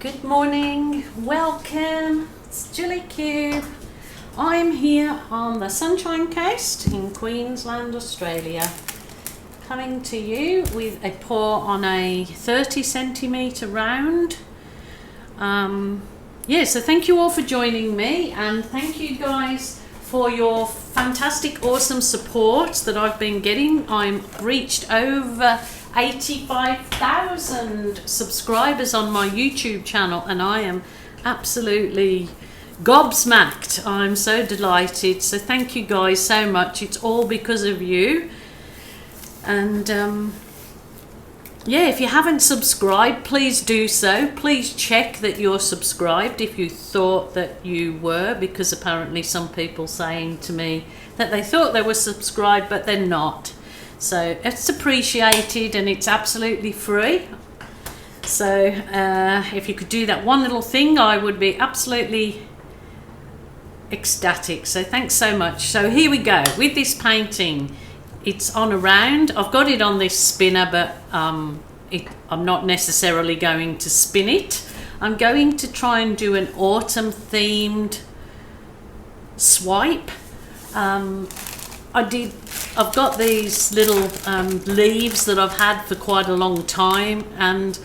Good morning, welcome, it's gillykube. I'm here on the Sunshine Coast in Queensland, Australia, coming to you with a pour on a 30 centimetre round. So thank you all for joining me, and thank you guys for your fantastic, awesome support that I've been getting. I'm reached over 85,000 subscribers on my YouTube channel, and I am absolutely gobsmacked. I'm so delighted. So thank you guys so much. It's all because of you. And if you haven't subscribed, please do so. Please check that you're subscribed if you thought that you were, because apparently some people saying to me that they thought they were subscribed but they're not. So it's appreciated and it's absolutely free. So if you could do that one little thing, I would be absolutely ecstatic. So thanks so much. So here we go with this painting. It's on a round. I've got it on this spinner, but I'm not necessarily going to spin it. I'm going to try and do an autumn themed swipe. I've got these little leaves that I've had for quite a long time, and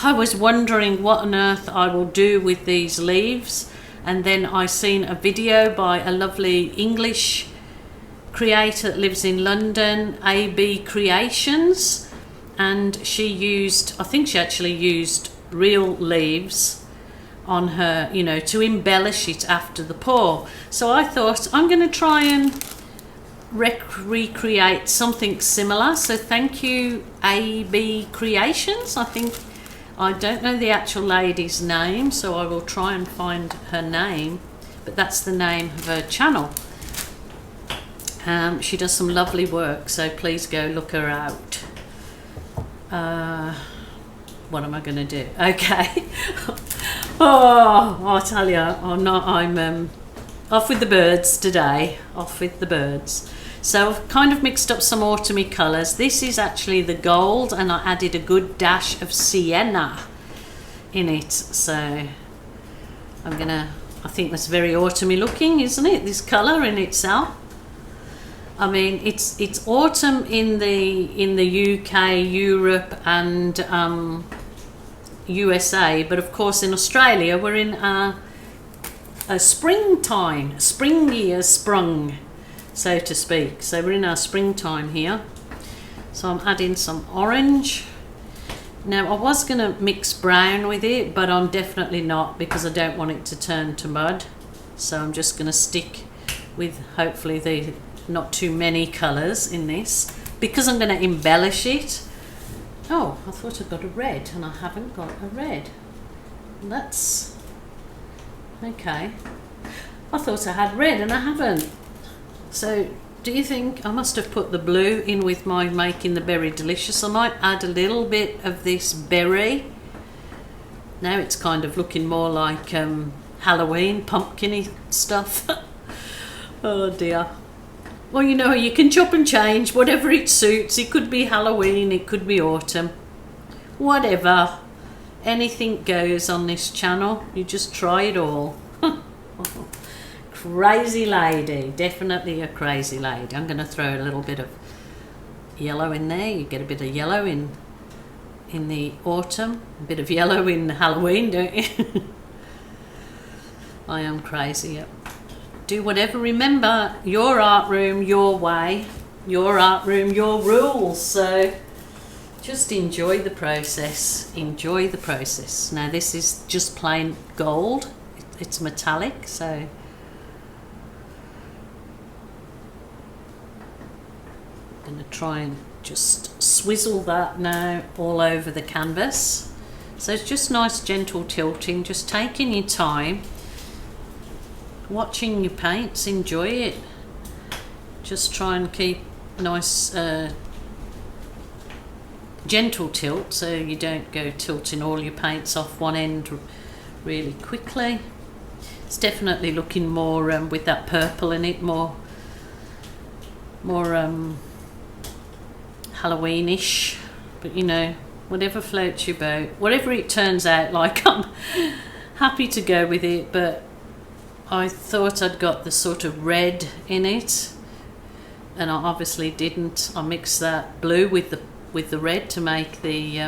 I was wondering what on earth I will do with these leaves. And then I seen a video by a lovely English creator that lives in London, AB Creations, and I think she actually used real leaves on her, to embellish it after the pour. So I thought I'm going to try and recreate something similar. So thank you, AB Creations. I don't know the actual lady's name, so I will try and find her name, but that's the name of her channel. She does some lovely work, so please go look her out. What am I going to do? Okay. I'll tell you, I'm off with the birds today. Off with the birds. So I've kind of mixed up some autumny colours. This is actually the gold, and I added a good dash of sienna in it. So I think that's very autumny looking, isn't it? This colour in itself. I mean, it's autumn in the UK, Europe, and USA, but of course in Australia we're in a springtime, springy as sprung, so to speak. So we're in our springtime here. So I'm adding some orange. Now I was going to mix brown with it, but I'm definitely not, because I don't want it to turn to mud. So I'm just going to stick with hopefully not too many colours in this, because I'm going to embellish it. Oh, I thought I got a red, and I haven't got a red. That's okay. I thought I had red and I haven't. So do you think I must have put the blue in with my making the berry delicious? I might add a little bit of this berry. Now it's kind of looking more like Halloween pumpkin-y stuff. Oh dear. Well, you can chop and change whatever it suits. It could be Halloween, it could be autumn, whatever. Anything goes on this channel. You just try it all. Crazy lady, definitely a crazy lady. I'm going to throw a little bit of yellow in there. You get a bit of yellow in the autumn, a bit of yellow in Halloween, don't you? I am crazy, yep. Do whatever. Remember, your art room, your way, your art room, your rules. So just enjoy the process. Enjoy the process. Now this is just plain gold. It's metallic, so I'm going to try and just swizzle that now all over the canvas. So it's just nice gentle tilting, just taking your time. Watching your paints, enjoy it. Just try and keep nice gentle tilt, so you don't go tilting all your paints off one end really quickly. It's definitely looking more with that purple in it, more Halloweenish, but whatever floats your boat, whatever it turns out like. I'm happy to go with it, but I thought I'd got the sort of red in it, and I obviously didn't. I mixed that blue with the red to make the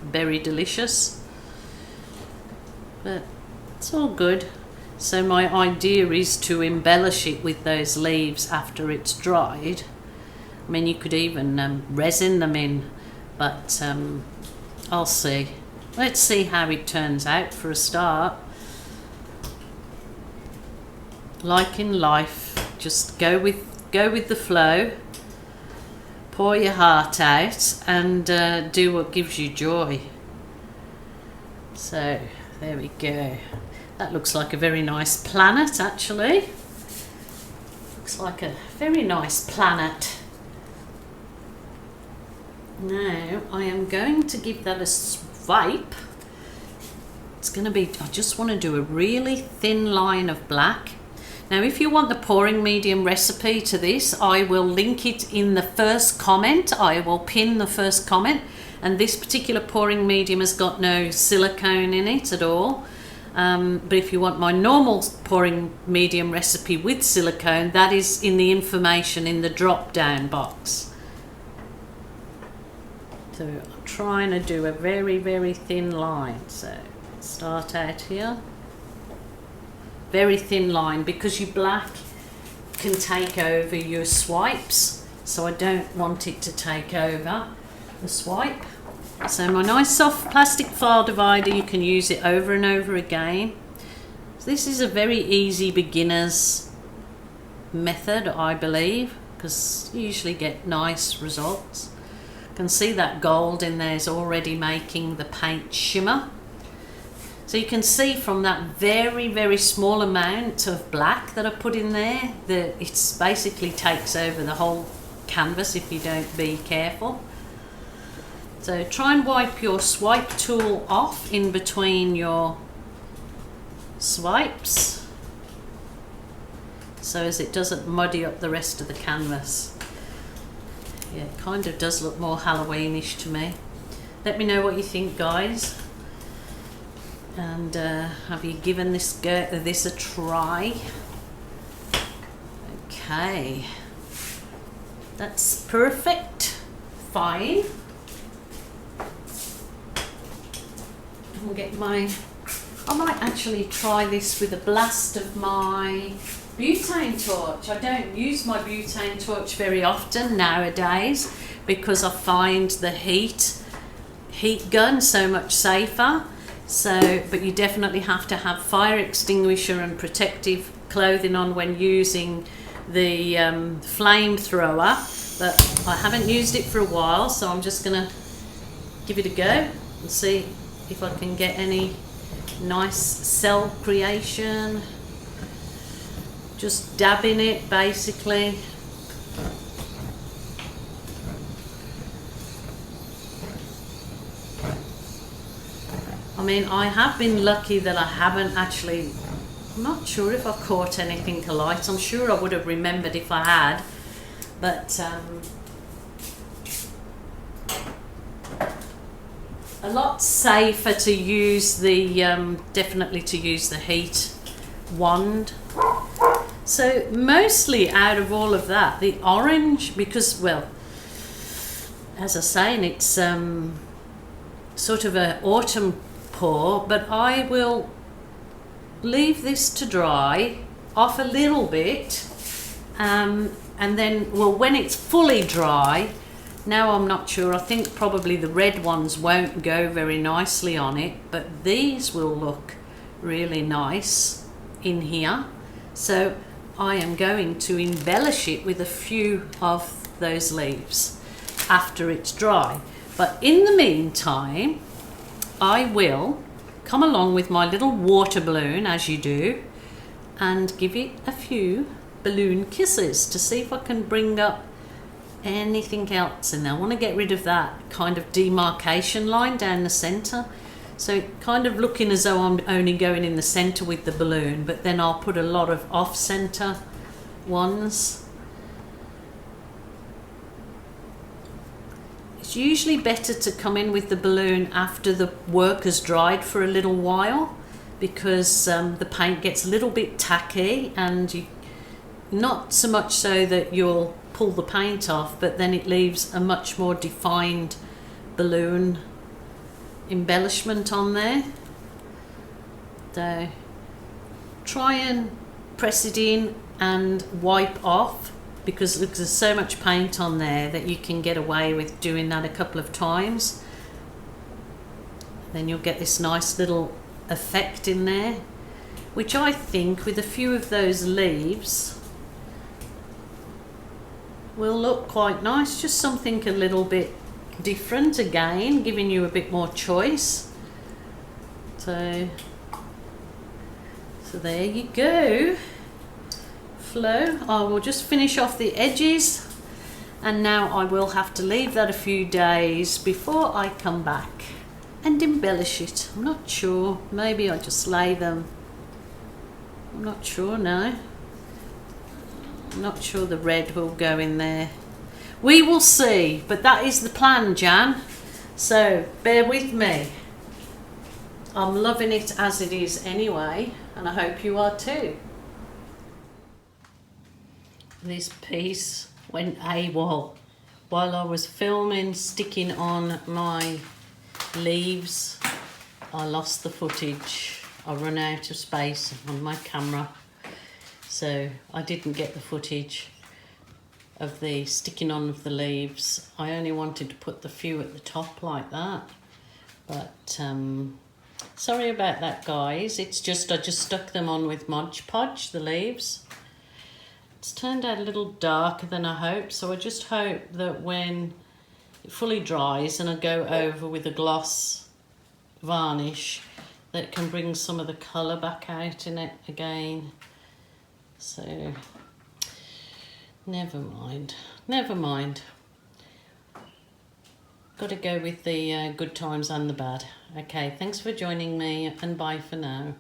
berry delicious, but it's all good. So my idea is to embellish it with those leaves after it's dried. I mean, you could even resin them in, but I'll see. Let's see how it turns out for a start. Like in life, just go with the flow, pour your heart out, and do what gives you joy. So there we go. That looks like a very nice planet, actually. Looks like a very nice planet. Now I am going to give that a swipe. It's going to be, I just want to do a really thin line of black. Now if you want the pouring medium recipe to this, I will link it in the first comment. I will pin the first comment, and this particular pouring medium has got no silicone in it at all. But if you want my normal pouring medium recipe with silicone, that is in the information in the drop down box. So I'm trying to do a very, very thin line. So start out here. Very thin line, because your black can take over your swipes. So I don't want it to take over the swipe. So my nice soft plastic file divider, you can use it over and over again. So this is a very easy beginner's method, I believe, because you usually get nice results. You can see that gold in there is already making the paint shimmer. So you can see from that very, very small amount of black that I put in there that it basically takes over the whole canvas if you don't be careful. So try and wipe your swipe tool off in between your swipes, so as it doesn't muddy up the rest of the canvas. Yeah, it kind of does look more Halloweenish to me. Let me know what you think, guys. And have you given this a try? Okay, that's perfect. Fine. I'll get my, I might actually try this with a blast of my butane torch. I don't use my butane torch very often nowadays because I find the heat gun so much safer. So, but you definitely have to have fire extinguisher and protective clothing on when using the flamethrower. But I haven't used it for a while, so I'm just gonna give it a go and see if I can get any nice cell creation. Just dabbing it basically. I mean, I have been lucky that I haven't actually, I'm not sure if I caught anything alight. I'm sure I would have remembered if I had, but a lot safer to use the, definitely to use the heat wand. So mostly out of all of that, the orange, because, well, as I was saying, it's sort of an autumn pour, but I will leave this to dry off a little bit, and then, well, when it's fully dry, now I'm not sure, I think probably the red ones won't go very nicely on it, but these will look really nice in here. So I am going to embellish it with a few of those leaves after it's dry. But in the meantime, I will come along with my little water balloon, as you do, and give it a few balloon kisses to see if I can bring up anything else in there. I want to get rid of that kind of demarcation line down the center, so kind of looking as though I'm only going in the center with the balloon, but then I'll put a lot of off-center ones. It's It's usually better to come in with the balloon after the work has dried for a little while, because the paint gets a little bit tacky, and not so much so that you'll pull the paint off, but then it leaves a much more defined balloon embellishment on there. So try and press it in and wipe off, because there's so much paint on there that you can get away with doing that a couple of times. Then you'll get this nice little effect in there, which I think with a few of those leaves will look quite nice. Just something a little bit different, again giving you a bit more choice. So there you go. Flow. I will just finish off the edges, and now I will have to leave that a few days before I come back and embellish it. I'm not sure, maybe I just lay them, I'm not sure, no, I'm not sure the red will go in there. We will see, but that is the plan, Jan, so bear with me. I'm loving it as it is anyway, and I hope you are too. This piece went AWOL while I was filming, sticking on my leaves. I lost the footage. I run out of space on my camera, so I didn't get the footage of the sticking on of the leaves. I only wanted to put the few at the top like that, but sorry about that, guys. It's just I just stuck them on with Mod Podge, the leaves. It's turned out a little darker than I hoped, so I just hope that when it fully dries and I go over with a gloss varnish, that can bring some of the colour back out in it again. So never mind, never mind. Got to go with the good times and the bad. Okay, thanks for joining me, and bye for now.